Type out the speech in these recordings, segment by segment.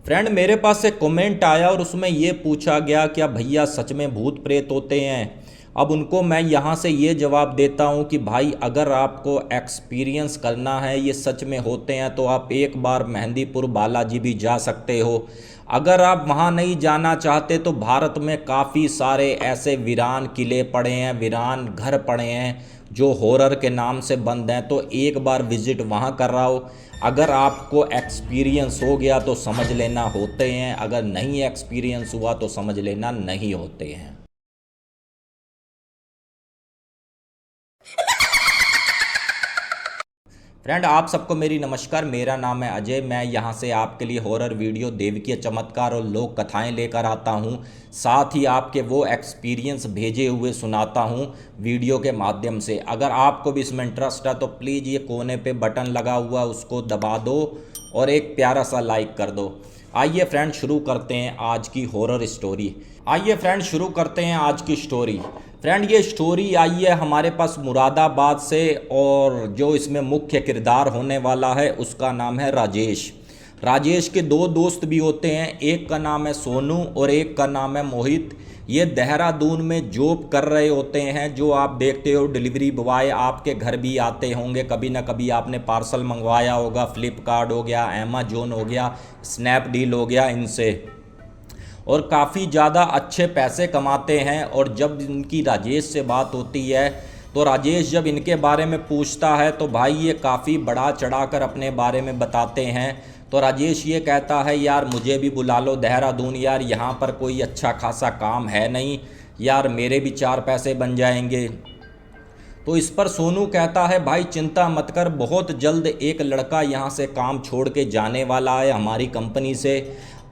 Friend, मेरे पास एक comment आया और उसमें ये पूछा गया क्या भैया सच में भूत प्रेत होते हैं। अब उनको मैं यहाँ से ये जवाब देता हूँ कि भाई अगर आपको एक्सपीरियंस करना है ये सच में होते हैं तो आप एक बार मेहंदीपुर बालाजी भी जा सकते हो। अगर आप वहाँ नहीं जाना चाहते तो भारत में काफ़ी सारे ऐसे वीरान किले पड़े हैं, वीरान घर पड़े हैं जो हॉरर के नाम से बंद हैं, तो एक बार विजिट वहाँ कर रहा हो। अगर आपको एक्सपीरियंस हो गया तो समझ लेना होते हैं, अगर नहीं एक्सपीरियंस हुआ तो समझ लेना नहीं होते हैं। फ्रेंड, आप सबको मेरी नमस्कार। मेरा नाम है अजय। मैं यहाँ से आपके लिए हॉरर वीडियो, देवकीय चमत्कार और लोक कथाएं लेकर आता हूँ। साथ ही आपके वो एक्सपीरियंस भेजे हुए सुनाता हूँ वीडियो के माध्यम से। अगर आपको भी इसमें इंटरेस्ट है तो प्लीज़ ये कोने पे बटन लगा हुआ उसको दबा दो और एक प्यारा सा लाइक कर दो। आइए फ्रेंड शुरू करते हैं आज की हॉरर स्टोरी। फ्रेंड, ये स्टोरी आई है हमारे पास मुरादाबाद से और जो इसमें मुख्य किरदार होने वाला है उसका नाम है राजेश। राजेश के दो दोस्त भी होते हैं, एक का नाम है सोनू और एक का नाम है मोहित। ये देहरादून में जॉब कर रहे होते हैं। जो आप देखते हो डिलीवरी बॉय आपके घर भी आते होंगे, कभी ना कभी आपने पार्सल मंगवाया होगा, फ्लिपकार्ट हो गया, अमेजोन हो गया, स्नैपडील हो गया, इनसे। और काफ़ी ज़्यादा अच्छे पैसे कमाते हैं। और जब इनकी राजेश से बात होती है तो राजेश जब इनके बारे में पूछता है तो भाई ये काफ़ी बढ़ा चढ़ाकर अपने बारे में बताते हैं। तो राजेश ये कहता है यार मुझे भी बुला लो देहरादून, यार यहाँ पर कोई अच्छा खासा काम है नहीं, यार मेरे भी चार पैसे बन जाएंगे। तो इस पर सोनू कहता है भाई चिंता मत कर, बहुत जल्द एक लड़का यहाँ से काम छोड़ के जाने वाला है हमारी कंपनी से।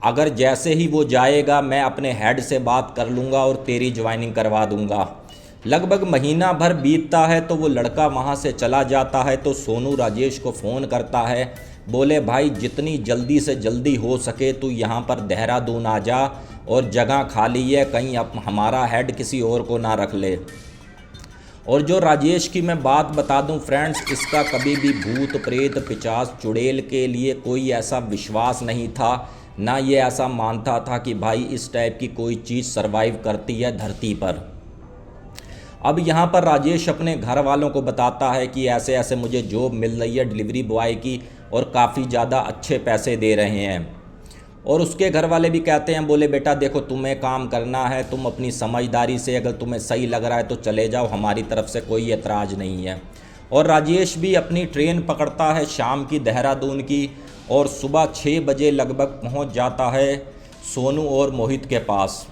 अगर जैसे ही वो जाएगा मैं अपने हेड से बात कर लूँगा और तेरी ज्वाइनिंग करवा दूँगा। लगभग महीना भर बीतता है तो वो लड़का वहाँ से चला जाता है। तो सोनू राजेश को फ़ोन करता है, बोले भाई जितनी जल्दी से जल्दी हो सके तू यहाँ पर देहरादून आ जा और जगह खाली है, कहीं अब हमारा हेड किसी और को ना रख ले। और जो राजेश की मैं बात बता दूं फ्रेंड्स, इसका कभी भी भूत प्रेत पिशाच चुड़ैल के लिए कोई ऐसा विश्वास नहीं था, ना ये ऐसा मानता था कि भाई इस टाइप की कोई चीज़ सरवाइव करती है धरती पर। अब यहाँ पर राजेश अपने घर वालों को बताता है कि ऐसे ऐसे मुझे जॉब मिल रही है डिलीवरी बॉय की और काफ़ी ज़्यादा अच्छे पैसे दे रहे हैं। और उसके घर वाले भी कहते हैं, बोले बेटा देखो तुम्हें काम करना है, तुम अपनी समझदारी से अगर तुम्हें सही लग रहा है तो चले जाओ, हमारी तरफ से कोई एतराज़ नहीं है। और राजेश भी अपनी ट्रेन पकड़ता है शाम की देहरादून की और सुबह 6 बजे लगभग पहुंच जाता है सोनू और मोहित के पास।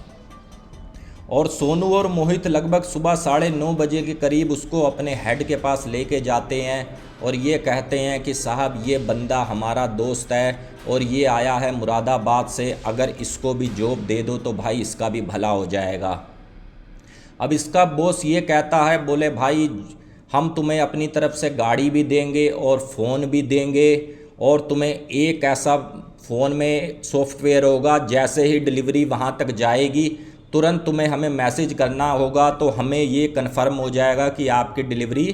और सोनू और मोहित लगभग सुबह 9:30 बजे के करीब उसको अपने हेड के पास लेके जाते हैं और ये कहते हैं कि साहब ये बंदा हमारा दोस्त है और ये आया है मुरादाबाद से, अगर इसको भी जॉब दे दो तो भाई इसका भी भला हो जाएगा। अब इसका बॉस ये कहता है, बोले भाई हम तुम्हें अपनी तरफ से गाड़ी भी देंगे और फ़ोन भी देंगे और तुम्हें एक ऐसा फ़ोन में सॉफ्टवेयर होगा, जैसे ही डिलीवरी वहाँ तक जाएगी तुरंत तुम्हें हमें मैसेज करना होगा तो हमें ये कन्फर्म हो जाएगा कि आपकी डिलीवरी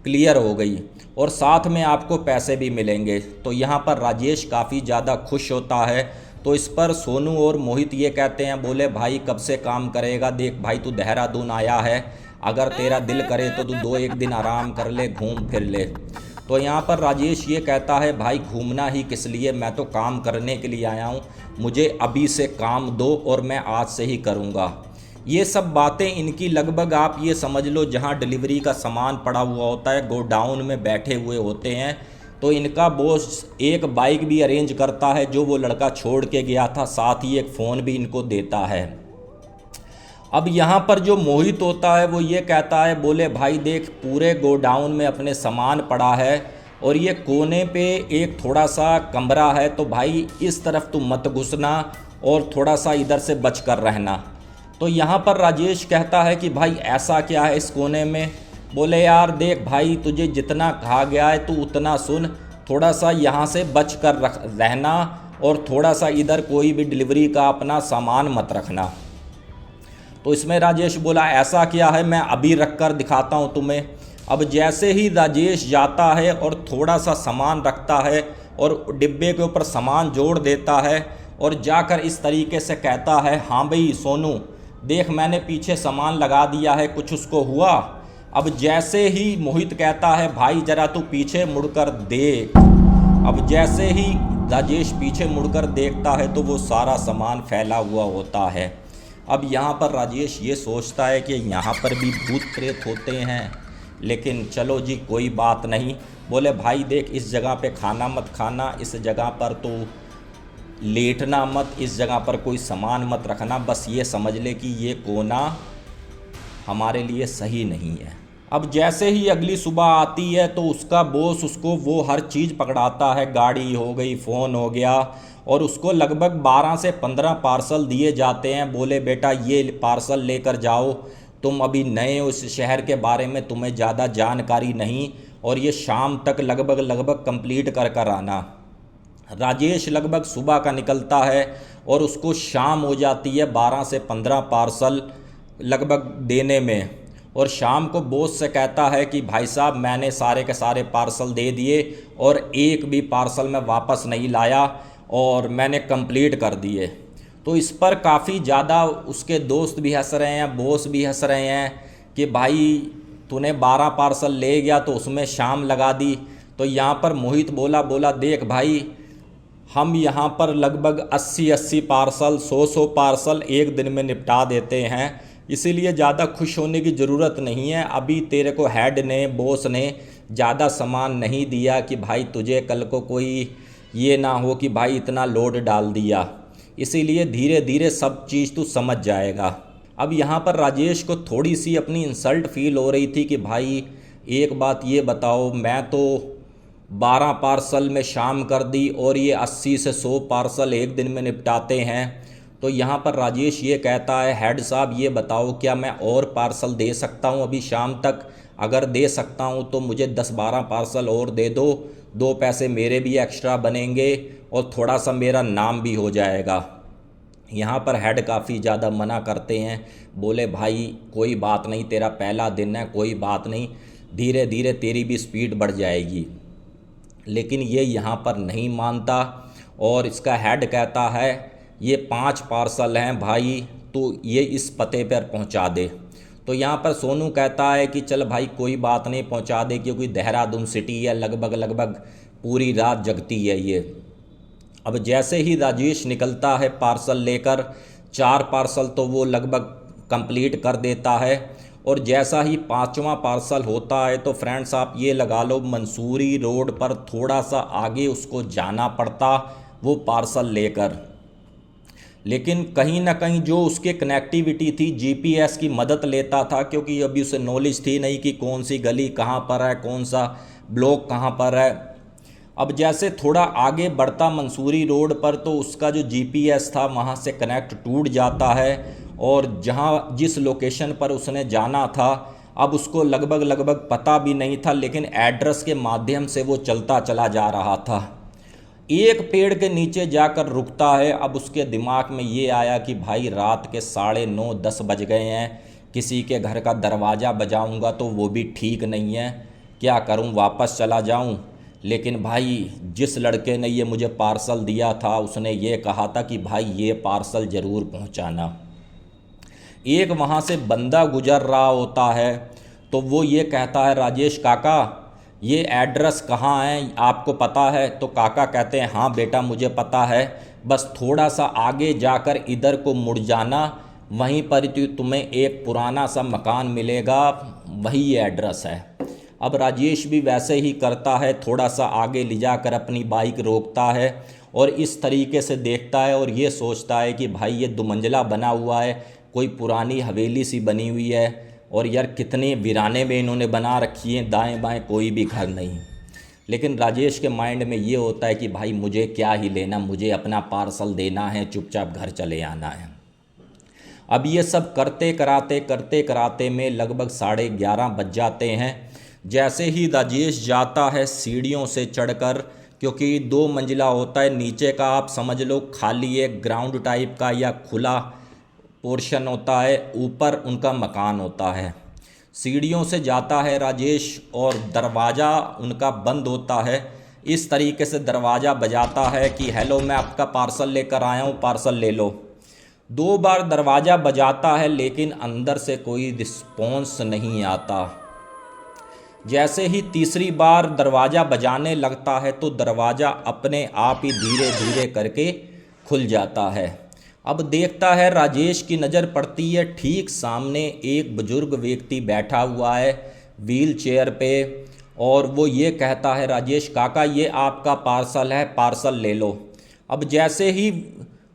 क्लियर हो गई और साथ में आपको पैसे भी मिलेंगे। तो यहाँ पर राजेश काफ़ी ज़्यादा खुश होता है। तो इस पर सोनू और मोहित ये कहते हैं, बोले भाई कब से काम करेगा, देख भाई तू देहरादून आया है, अगर तेरा दिल करे तो तू 2-1 दिन आराम कर ले, घूम फिर ले। तो यहाँ पर राजेश ये कहता है भाई घूमना ही किस लिए, मैं तो काम करने के लिए आया हूँ, मुझे अभी से काम दो और मैं आज से ही करूँगा। ये सब बातें इनकी लगभग आप ये समझ लो जहाँ डिलीवरी का सामान पड़ा हुआ होता है गोडाउन में बैठे हुए होते हैं। तो इनका बॉस एक बाइक भी अरेंज करता है जो वो लड़का छोड़ के गया था, साथ ही एक फ़ोन भी इनको देता है। अब यहाँ पर जो मोहित होता है वो ये कहता है, बोले भाई देख पूरे गोडाउन में अपने सामान पड़ा है और ये कोने पे एक थोड़ा सा कमरा है, तो भाई इस तरफ तू मत घुसना और थोड़ा सा इधर से बच कर रहना। तो यहाँ पर राजेश कहता है कि भाई ऐसा क्या है इस कोने में। बोले यार देख भाई तुझे जितना कहा गया है तू उतना सुन, थोड़ा सा यहाँ से बच कर रहना और थोड़ा सा इधर कोई भी डिलीवरी का अपना सामान मत रखना। तो इसमें राजेश बोला ऐसा क्या है, मैं अभी रख कर दिखाता हूँ तुम्हें। अब जैसे ही राजेश जाता है और थोड़ा सा सामान रखता है और डिब्बे के ऊपर सामान जोड़ देता है और जाकर इस तरीके से कहता है, हाँ भाई सोनू देख मैंने पीछे सामान लगा दिया है, कुछ उसको हुआ। अब जैसे ही मोहित कहता है भाई ज़रा तू पीछे मुड़कर देख, अब जैसे ही राजेश पीछे मुड़कर देखता है तो वो सारा सामान फैला हुआ होता है। अब यहाँ पर राजेश ये सोचता है कि यहाँ पर भी भूत प्रेत होते हैं, लेकिन चलो जी कोई बात नहीं। बोले भाई देख इस जगह पे खाना मत खाना, इस जगह पर तो लेटना मत, इस जगह पर कोई सामान मत रखना, बस ये समझ ले कि ये कोना हमारे लिए सही नहीं है। अब जैसे ही अगली सुबह आती है तो उसका बॉस उसको वो हर चीज़ पकड़ाता है, गाड़ी हो गई, फ़ोन हो गया, और उसको लगभग 12 से 15 पार्सल दिए जाते हैं। बोले बेटा ये पार्सल लेकर जाओ, तुम अभी नए हो इस शहर के बारे में, तुम्हें ज़्यादा जानकारी नहीं, और ये शाम तक लगभग कंप्लीट कर कर आना। राजेश लगभग सुबह का निकलता है और उसको शाम हो जाती है 12 से 15 पार्सल लगभग देने में, और शाम को बॉस से कहता है कि भाई साहब मैंने सारे के सारे पार्सल दे दिए और एक भी पार्सल मैं वापस नहीं लाया और मैंने कंप्लीट कर दिए। तो इस पर काफ़ी ज़्यादा उसके दोस्त भी हंस रहे हैं, बॉस भी हंस रहे हैं कि भाई तूने 12 पार्सल ले गया तो उसमें शाम लगा दी। तो यहाँ पर मोहित बोला देख भाई हम यहाँ पर लगभग 80 पार्सल 100 पार्सल एक दिन में निपटा देते हैं, इसीलिए ज़्यादा खुश होने की ज़रूरत नहीं है। अभी तेरे को हेड ने बॉस ने ज़्यादा सामान नहीं दिया कि भाई तुझे कल को कोई ये ना हो कि भाई इतना लोड डाल दिया, इसीलिए धीरे धीरे सब चीज़ तू समझ जाएगा। अब यहाँ पर राजेश को थोड़ी सी अपनी इंसल्ट फील हो रही थी कि भाई एक बात ये बताओ, मैं तो 12 पार्सल में शाम कर दी और ये 80 से 100 पार्सल एक दिन में निपटाते हैं। तो यहाँ पर राजेश ये कहता है हेड साहब ये बताओ क्या मैं और पार्सल दे सकता हूँ अभी शाम तक? अगर दे सकता हूँ तो मुझे 10-12 पार्सल और दे दो, 2 पैसे मेरे भी एक्स्ट्रा बनेंगे और थोड़ा सा मेरा नाम भी हो जाएगा। यहाँ पर हेड काफ़ी ज़्यादा मना करते हैं, बोले भाई कोई बात नहीं, तेरा पहला दिन है, कोई बात नहीं, धीरे धीरे तेरी भी स्पीड बढ़ जाएगी। लेकिन ये यहाँ पर नहीं मानता और इसका हेड कहता है ये 5 पार्सल हैं भाई, तो ये इस पते पर पहुँचा दे। तो यहाँ पर सोनू कहता है कि चल भाई कोई बात नहीं पहुँचा दे, क्योंकि देहरादून सिटी है, लगभग पूरी रात जगती है ये। अब जैसे ही राजेश निकलता है पार्सल लेकर, 4 पार्सल तो वो लगभग कंप्लीट कर देता है, और जैसा ही 5वां पार्सल होता है तो फ्रेंड्स आप ये लगा लो मंसूरी रोड पर थोड़ा सा आगे उसको जाना पड़ता वो पार्सल लेकर। लेकिन कहीं ना कहीं जो उसके कनेक्टिविटी थी जीपीएस की मदद लेता था, क्योंकि अभी उसे नॉलेज थी नहीं कि कौन सी गली कहाँ पर है, कौन सा ब्लॉक कहाँ पर है। अब जैसे थोड़ा आगे बढ़ता मंसूरी रोड पर तो उसका जो जीपीएस था वहाँ से कनेक्ट टूट जाता है, और जहाँ जिस लोकेशन पर उसने जाना था अब उसको लगभग पता भी नहीं था, लेकिन एड्रेस के माध्यम से वो चलता चला जा रहा था। एक पेड़ के नीचे जाकर रुकता है। अब उसके दिमाग में ये आया कि भाई रात के 9:30-10 बज गए हैं, किसी के घर का दरवाज़ा बजाऊंगा तो वो भी ठीक नहीं है, क्या करूं, वापस चला जाऊं? लेकिन भाई जिस लड़के ने ये मुझे पार्सल दिया था उसने ये कहा था कि भाई ये पार्सल ज़रूर पहुंचाना। एक वहाँ से बंदा गुजर रहा होता है तो वो ये कहता है राजेश काका ये एड्रेस कहाँ है आपको पता है? तो काका कहते हैं हाँ बेटा मुझे पता है, बस थोड़ा सा आगे जाकर इधर को मुड़ जाना, वहीं पर तुम्हें एक पुराना सा मकान मिलेगा, वही एड्रेस है। अब राजेश भी वैसे ही करता है, थोड़ा सा आगे ले जाकर अपनी बाइक रोकता है और इस तरीके से देखता है और ये सोचता है कि भाई ये 2 मंजिला बना हुआ है, कोई पुरानी हवेली सी बनी हुई है, और यार कितने वीराने में इन्होंने बना रखी हैं, दाएं बाएं कोई भी घर नहीं। लेकिन राजेश के माइंड में ये होता है कि भाई मुझे क्या ही लेना, मुझे अपना पार्सल देना है, चुपचाप घर चले आना है। अब ये सब करते कराते में लगभग 11:30 बज जाते हैं। जैसे ही राजेश जाता है सीढ़ियों से चढ़कर, क्योंकि 2 मंजिला होता है, नीचे का आप समझ लो खाली एक ग्राउंड टाइप का या खुला पोर्शन होता है, ऊपर उनका मकान होता है। सीढ़ियों से जाता है राजेश और दरवाज़ा उनका बंद होता है, इस तरीके से दरवाज़ा बजाता है कि हेलो मैं आपका पार्सल लेकर आया हूँ, पार्सल ले लो। 2 बार दरवाज़ा बजाता है लेकिन अंदर से कोई रिस्पॉन्स नहीं आता। जैसे ही तीसरी बार दरवाज़ा बजाने लगता है तो दरवाज़ा अपने आप ही धीरे धीरे करके खुल जाता है। अब देखता है, राजेश की नज़र पड़ती है ठीक सामने एक बुजुर्ग व्यक्ति बैठा हुआ है व्हील चेयर पे, और वो ये कहता है, राजेश काका ये आपका पार्सल है, पार्सल ले लो। अब जैसे ही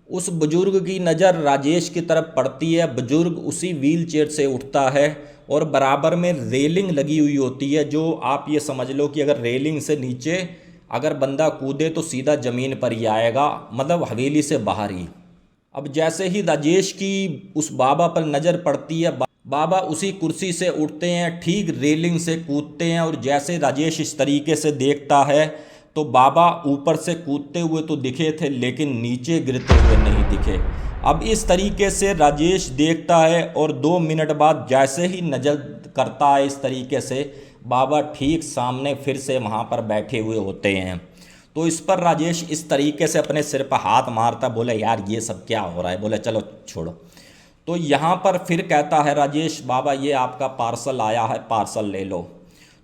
उस बुजुर्ग की नज़र राजेश की तरफ पड़ती है, बुजुर्ग उसी व्हील चेयर से उठता है और बराबर में रेलिंग लगी हुई होती है, जो आप ये समझ लो कि अगर रेलिंग से नीचे अगर बंदा कूदे तो सीधा ज़मीन पर ही आएगा, मतलब हवेली से बाहर ही। अब जैसे ही राजेश की उस बाबा पर नज़र पड़ती है, बाबा उसी कुर्सी से उठते हैं, ठीक रेलिंग से कूदते हैं, और जैसे राजेश इस तरीके से देखता है तो बाबा ऊपर से कूदते हुए तो दिखे थे लेकिन नीचे गिरते हुए नहीं दिखे। अब इस तरीके से राजेश देखता है और 2 मिनट बाद जैसे ही नज़र करता है इस तरीके से, बाबा ठीक सामने फिर से वहाँ पर बैठे हुए होते हैं। तो इस पर राजेश इस तरीके से अपने सिर पर हाथ मारता, बोले यार ये सब क्या हो रहा है, बोले चलो छोड़ो। तो यहाँ पर फिर कहता है राजेश, बाबा ये आपका पार्सल आया है, पार्सल ले लो।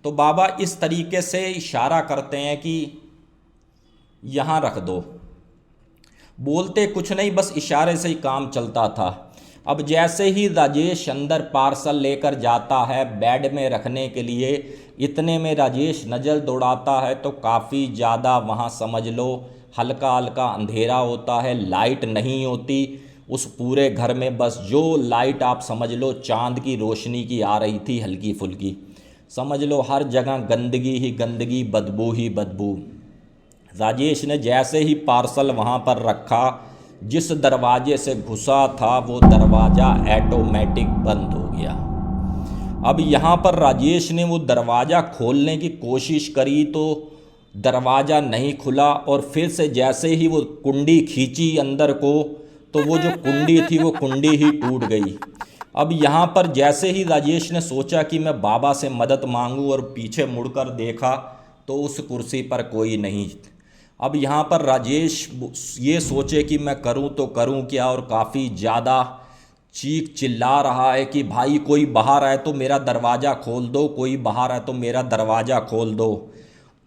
तो बाबा इस तरीके से इशारा करते हैं कि यहाँ रख दो। बोलते कुछ नहीं, बस इशारे से ही काम चलता था। अब जैसे ही राजेश अंदर पार्सल लेकर जाता है बेड में रखने के लिए, इतने में राजेश नज़र दौड़ाता है तो काफ़ी ज़्यादा वहाँ समझ लो हल्का हल्का अंधेरा होता है, लाइट नहीं होती उस पूरे घर में। बस जो लाइट आप समझ लो चांद की रोशनी की आ रही थी हल्की फुल्की, समझ लो हर जगह गंदगी ही गंदगी, बदबू ही बदबू। राजेश ने जैसे ही पार्सल वहाँ पर रखा, जिस दरवाजे से घुसा था वो दरवाज़ा ऑटोमेटिक बंद हो गया। अब यहाँ पर राजेश ने वो दरवाज़ा खोलने की कोशिश करी तो दरवाज़ा नहीं खुला, और फिर से जैसे ही वो कुंडी खींची अंदर को तो वो जो कुंडी थी वो कुंडी ही टूट गई। अब यहाँ पर जैसे ही राजेश ने सोचा कि मैं बाबा से मदद मांगूं और पीछे मुड़कर देखा तो उस कुर्सी पर कोई नहीं। अब यहाँ पर राजेश ये सोचे कि मैं करूँ तो करूँ क्या, और काफ़ी ज़्यादा चीख चिल्ला रहा है कि भाई कोई बाहर आए तो मेरा दरवाज़ा खोल दो, कोई बाहर आए तो मेरा दरवाज़ा खोल दो।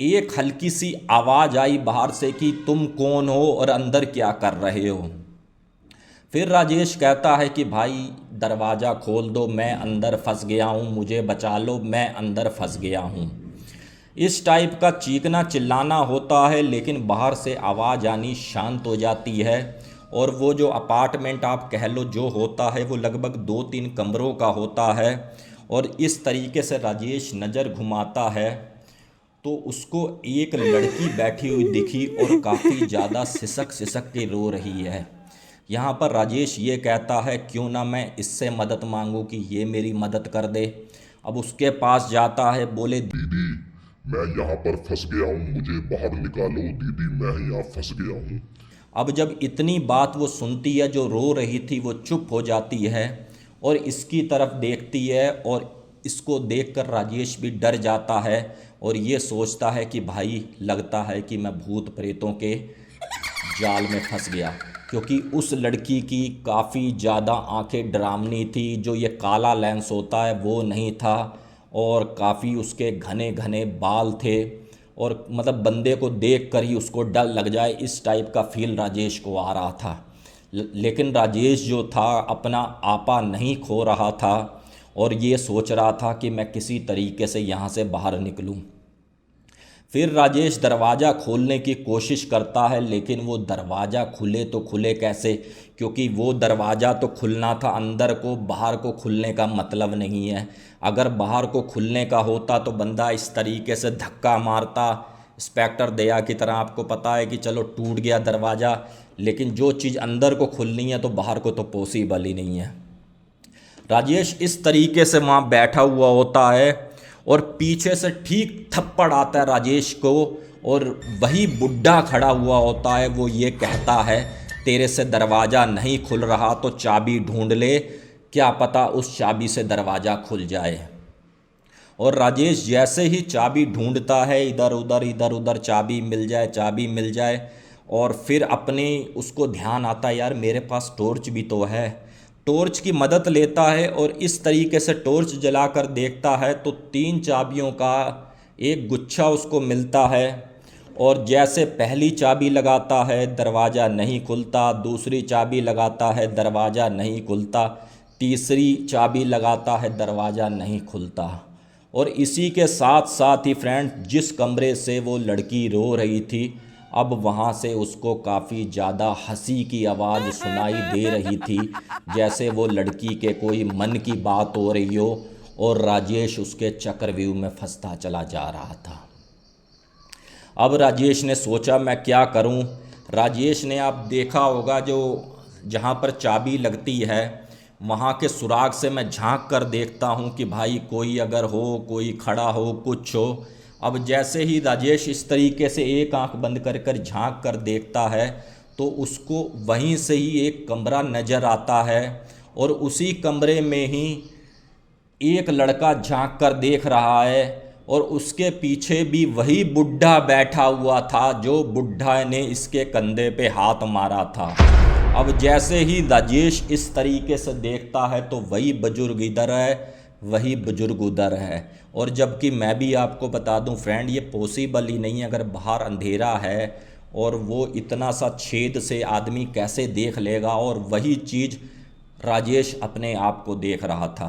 एक हल्की सी आवाज़ आई बाहर से कि तुम कौन हो और अंदर क्या कर रहे हो। फिर राजेश कहता है कि भाई दरवाज़ा खोल दो, मैं अंदर फंस गया हूँ, मुझे बचा लो, मैं अंदर फंस गया हूँ। इस टाइप का चीखना चिल्लाना होता है, लेकिन बाहर से आवाज़ आनी शांत हो जाती है। और वो जो अपार्टमेंट आप कह लो जो होता है वो लगभग 2-3 कमरों का होता है। और इस तरीके से राजेश नज़र घुमाता है तो उसको एक लड़की बैठी हुई दिखी और काफ़ी ज़्यादा सिसक सिसक के रो रही है। यहाँ पर राजेश ये कहता है क्यों ना मैं इससे मदद मांगूं कि ये मेरी मदद कर दे। अब उसके पास जाता है, बोले दीदी मैं यहाँ पर फंस गया हूँ, मुझे बाहर निकालो दीदी, मैं यहाँ फंस गया हूँ। अब जब इतनी बात वो सुनती है, जो रो रही थी वो चुप हो जाती है और इसकी तरफ देखती है, और इसको देखकर राजेश भी डर जाता है और ये सोचता है कि भाई लगता है कि मैं भूत प्रेतों के जाल में फंस गया, क्योंकि उस लड़की की काफ़ी ज़्यादा आंखें डरावनी थी, जो ये काला लेंस होता है वो नहीं था, और काफ़ी उसके घने घने बाल थे, और मतलब बंदे को देख कर ही उसको डर लग जाए इस टाइप का फील राजेश को आ रहा था। लेकिन राजेश जो था अपना आपा नहीं खो रहा था और ये सोच रहा था कि मैं किसी तरीके से यहाँ से बाहर निकलूँ। फिर राजेश दरवाज़ा खोलने की कोशिश करता है, लेकिन वो दरवाज़ा खुले तो खुले कैसे, क्योंकि वो दरवाज़ा तो खुलना था अंदर को, बाहर को खुलने का मतलब नहीं है। अगर बाहर को खुलने का होता तो बंदा इस तरीके से धक्का मारता, इंस्पेक्टर दया की तरह, आपको पता है कि चलो टूट गया दरवाज़ा, लेकिन जो चीज़ अंदर को खुलनी है तो बाहर को तो पॉसिबल ही नहीं है। राजेश इस तरीके से वहाँ बैठा हुआ होता है और पीछे से ठीक थप्पड़ आता है राजेश को, और वही बुढ़ा खड़ा हुआ होता है। वो ये कहता है तेरे से दरवाज़ा नहीं खुल रहा तो चाबी ढूंढ ले, क्या पता उस चाबी से दरवाज़ा खुल जाए। और राजेश जैसे ही चाबी ढूंढता है इधर उधर चाबी मिल जाए, चाबी मिल जाए, और फिर अपने उसको ध्यान आता है यार मेरे पास टॉर्च भी तो है। टॉर्च की मदद लेता है और इस तरीके से टॉर्च जलाकर देखता है तो 3 चाबियों का एक गुच्छा उसको मिलता है। और जैसे पहली चाबी लगाता है दरवाज़ा नहीं खुलता, दूसरी चाबी लगाता है दरवाज़ा नहीं खुलता, तीसरी चाबी लगाता है दरवाज़ा नहीं खुलता। और इसी के साथ साथ ही फ्रेंड, जिस कमरे से वो लड़की रो रही थी, अब वहाँ से उसको काफ़ी ज़्यादा हंसी की आवाज़ सुनाई दे रही थी, जैसे वो लड़की के कोई मन की बात हो रही हो, और राजेश उसके चक्रव्यूह में फंसता चला जा रहा था। अब राजेश ने सोचा मैं क्या करूं। राजेश ने आप देखा होगा जो जहां पर चाबी लगती है वहां के सुराग से मैं झांक कर देखता हूं कि भाई कोई अगर हो, कोई खड़ा हो, कुछ हो। अब जैसे ही राजेश इस तरीके से एक आंख बंद कर कर झांक कर देखता है तो उसको वहीं से ही एक कमरा नज़र आता है, और उसी कमरे में ही एक लड़का झांक कर देख रहा है, और उसके पीछे भी वही बुढ़ा बैठा हुआ था जो बुढ़ा ने इसके कंधे पे हाथ मारा था। अब जैसे ही राजेश इस तरीके से देखता है तो वही बुजुर्ग इधर है, वही बुजुर्ग उधर है। और जबकि मैं भी आपको बता दूं फ्रेंड, ये पॉसिबल ही नहीं है, अगर बाहर अंधेरा है और वो इतना सा छेद से आदमी कैसे देख लेगा। और वही चीज़ राजेश अपने आप को देख रहा था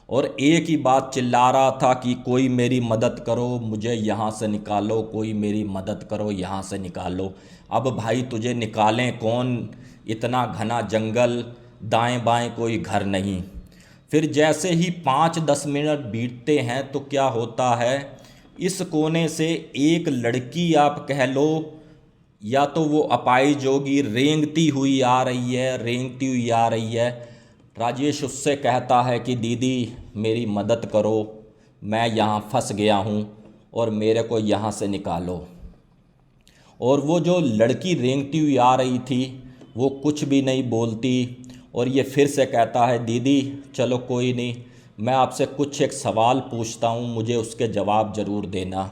और एक ही बात चिल्ला रहा था कि कोई मेरी मदद करो, मुझे यहाँ से निकालो, कोई मेरी मदद करो, यहाँ से निकालो। अब भाई तुझे निकालें कौन, इतना घना जंगल, दाएं बाएं कोई घर नहीं। फिर जैसे ही 5-10 मिनट बीतते हैं तो क्या होता है, इस कोने से एक लड़की आप कह लो या तो वो अपाहिज होगी, रेंगती हुई आ रही है, रेंगती हुई आ रही है। राजेश उससे कहता है कि दीदी मेरी मदद करो, मैं यहाँ फंस गया हूँ और मेरे को यहाँ से निकालो। और वो जो लड़की रेंगती हुई आ रही थी वो कुछ भी नहीं बोलती, और ये फिर से कहता है दीदी चलो कोई नहीं, मैं आपसे कुछ एक सवाल पूछता हूँ, मुझे उसके जवाब ज़रूर देना।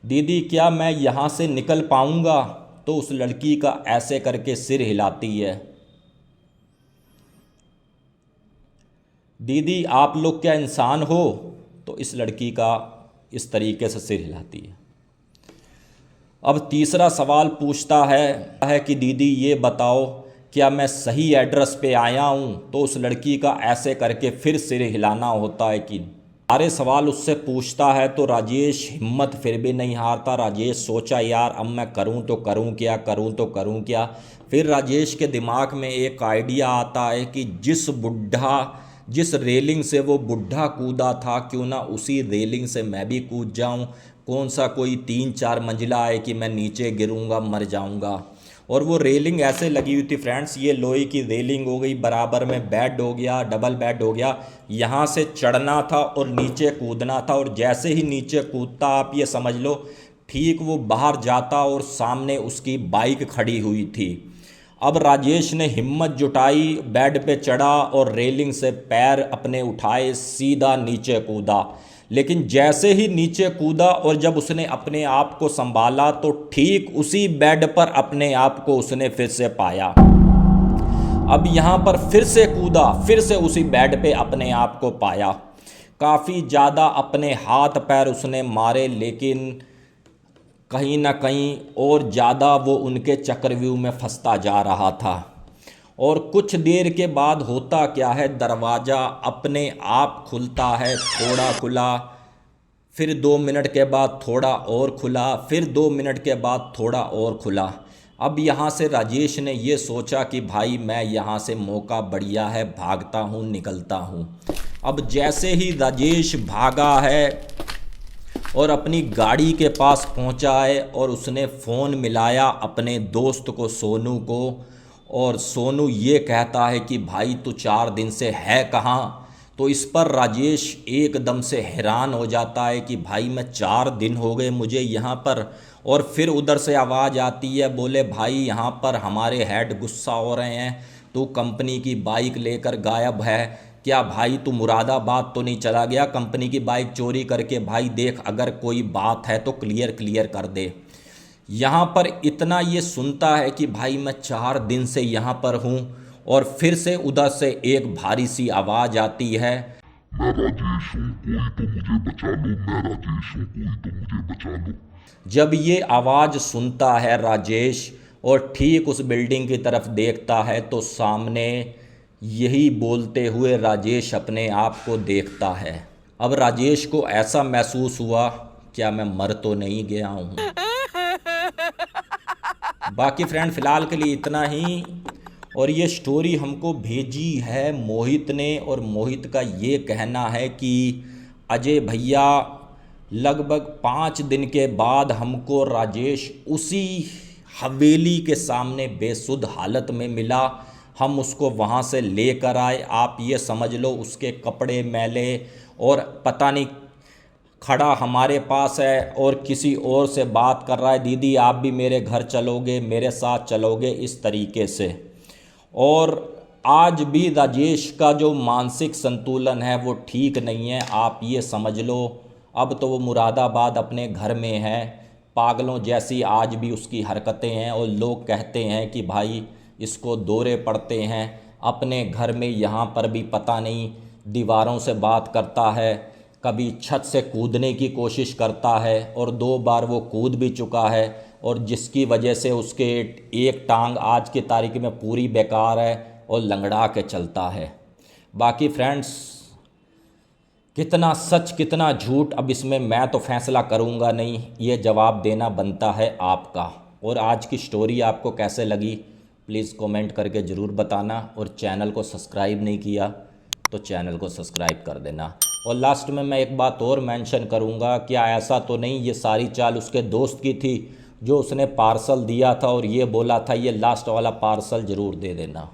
दीदी क्या मैं यहाँ से निकल पाऊँगा? तो उस लड़की का ऐसे करके सिर हिलाती है। दीदी आप लोग क्या इंसान हो? तो इस लड़की का इस तरीके से सिर हिलाती है। अब तीसरा सवाल पूछता है कि दीदी ये बताओ क्या मैं सही एड्रेस पे आया हूँ? तो उस लड़की का ऐसे करके फिर सिर हिलाना होता है कि सारे सवाल उससे पूछता है। तो राजेश हिम्मत फिर भी नहीं हारता। राजेश सोचा यार अब मैं करूँ तो करूँ क्या, करूँ तो करूँ क्या। फिर राजेश के दिमाग में एक आइडिया आता है कि जिस रेलिंग से वो बुढ़ा कूदा था क्यों ना उसी रेलिंग से मैं भी कूद जाऊं। कौन सा कोई 3-4 मंजिला है कि मैं नीचे गिरूंगा मर जाऊंगा। और वो रेलिंग ऐसे लगी हुई थी फ्रेंड्स, ये लोहे की रेलिंग हो गई, बराबर में बेड हो गया, डबल बेड हो गया। यहाँ से चढ़ना था और नीचे कूदना था, और जैसे ही नीचे कूदता आप ये समझ लो ठीक वो बाहर जाता और सामने उसकी बाइक खड़ी हुई थी। अब राजेश ने हिम्मत जुटाई, बेड पे चढ़ा और रेलिंग से पैर अपने उठाए सीधा नीचे कूदा। लेकिन जैसे ही नीचे कूदा और जब उसने अपने आप को संभाला तो ठीक उसी बेड पर अपने आप को उसने फिर से पाया। अब यहाँ पर फिर से कूदा, फिर से उसी बेड पे अपने आप को पाया। काफ़ी ज़्यादा अपने हाथ पैर उसने मारे, लेकिन कहीं ना कहीं और ज़्यादा वो उनके चक्रव्यूह में फंसता जा रहा था। और कुछ देर के बाद होता क्या है, दरवाज़ा अपने आप खुलता है, थोड़ा खुला, फिर 2 मिनट के बाद थोड़ा और खुला, फिर 2 मिनट के बाद थोड़ा और खुला। अब यहाँ से राजेश ने ये सोचा कि भाई मैं यहाँ से मौका बढ़िया है, भागता हूँ, निकलता हूँ। अब जैसे ही राजेश भागा है और अपनी गाड़ी के पास पहुंचा है और उसने फ़ोन मिलाया अपने दोस्त को, सोनू को, और सोनू ये कहता है कि भाई तू 4 दिन से है कहाँ। तो इस पर राजेश एकदम से हैरान हो जाता है कि भाई मैं 4 दिन हो गए मुझे यहाँ पर। और फिर उधर से आवाज़ आती है, बोले भाई यहाँ पर हमारे हेड गुस्सा हो रहे हैं, तू कंपनी की बाइक लेकर गायब है, क्या भाई तू मुरादाबाद तो नहीं चला गया कंपनी की बाइक चोरी करके? भाई देख, अगर कोई बात है तो क्लियर कर दे। यहाँ पर इतना ये सुनता है कि भाई मैं 4 दिन से यहाँ पर हूँ, और फिर से उधर से एक भारी सी आवाज़ आती है, मैं राजेश हूँ, कोई तो मुझे बचा लो, मैं राजेश हूँ, कोई तो मुझे बचा लो। जब ये आवाज़ सुनता है राजेश और ठीक उस बिल्डिंग की तरफ देखता है तो सामने यही बोलते हुए राजेश अपने आप को देखता है। अब राजेश को ऐसा महसूस हुआ, क्या मैं मर तो नहीं गया हूँ? बाकी फ्रेंड फ़िलहाल के लिए इतना ही। और ये स्टोरी हमको भेजी है मोहित ने, और मोहित का ये कहना है कि अजय भैया लगभग 5 दिन के बाद हमको राजेश उसी हवेली के सामने बेसुध हालत में मिला। हम उसको वहाँ से लेकर आए। आप ये समझ लो उसके कपड़े मैले, और पता नहीं खड़ा हमारे पास है और किसी और से बात कर रहा है, दीदी आप भी मेरे घर चलोगे, मेरे साथ चलोगे, इस तरीके से। और आज भी राजेश का जो मानसिक संतुलन है वो ठीक नहीं है। आप ये समझ लो अब तो वो मुरादाबाद अपने घर में है। पागलों जैसी आज भी उसकी हरकतें हैं, और लोग कहते हैं कि भाई इसको दौरे पड़ते हैं अपने घर में। यहाँ पर भी पता नहीं दीवारों से बात करता है, कभी छत से कूदने की कोशिश करता है, और 2 बार वो कूद भी चुका है, और जिसकी वजह से उसके एक टांग आज की तारीख में पूरी बेकार है और लंगड़ा के चलता है। बाकी फ्रेंड्स, कितना सच कितना झूठ अब इसमें मैं तो फैसला करूंगा नहीं, ये जवाब देना बनता है आपका। और आज की स्टोरी आपको कैसे लगी प्लीज़ कमेंट करके ज़रूर बताना, और चैनल को सब्सक्राइब नहीं किया तो चैनल को सब्सक्राइब कर देना। और लास्ट में मैं एक बात और मेंशन करूंगा, क्या ऐसा तो नहीं ये सारी चाल उसके दोस्त की थी जो उसने पार्सल दिया था और ये बोला था ये लास्ट वाला पार्सल ज़रूर दे देना।